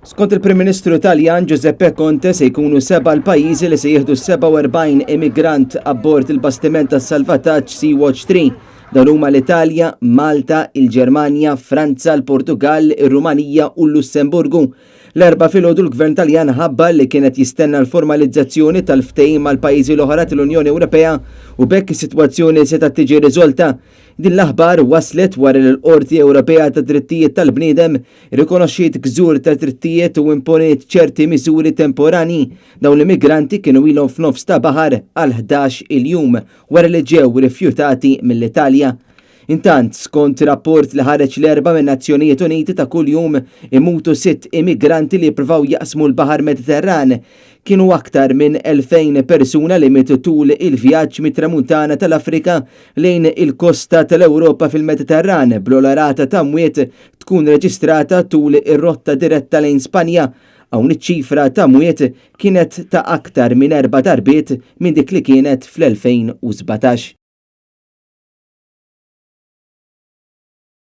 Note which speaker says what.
Speaker 1: Skont il-Prim Ministru Taljan Giuseppe Conte se jkunu 7 l-pajjiżi li se jieħdu 47 immigrant abbord il-bastiment tas-salvataġġ Sea-Watch 3. Dawn huma l-Italja, Malta, il-Ġermanja, Franza, l-Portugal, ir-Rumanija u l-Lussemburgu. L-erba' filgħodu l-Gvern Taljan ħabbar li kienet jistenna l-formalizzazzjoni tal-ftehim mal-pajjiżi l-oħra tal-Unjoni Ewropea u bekk is-sitwazzjoni seta' tiġi riżolta. Din l-aħbar waslet wara li l-Qorti Ewropea ta' Drittijiet tal-Bniedem rikonoxxiet ksur ta' drittijiet u imponiet ċerti miżuri temporani. Dawn l-immigranti kienu ilhom f'nofs ta' baħar għal 11 il-jum wara li ġew rifjutati mill-Italja. Intant, skont rapport li ħareġ l-4 min-Nazzjonijiet Uniti ta' kuljum imutu 6 immigranti li jippruvaw jaqsmu l-Baħar Mediterran. Kienu aktar minn 2000 persuna li mietu tul il-vjaġġ mit-tramuntana tal-Afrika lejn il-kosta tal-Ewropa fil-Mediterran bl-ola rata ta' mwiet tkun reġistrata tul ir-rotta diretta lejn Spanja. Hawn iċ-ċifra ta' mwiet kienet ta' aktar minn 4 darbiet minn dik li kienet fl-2017.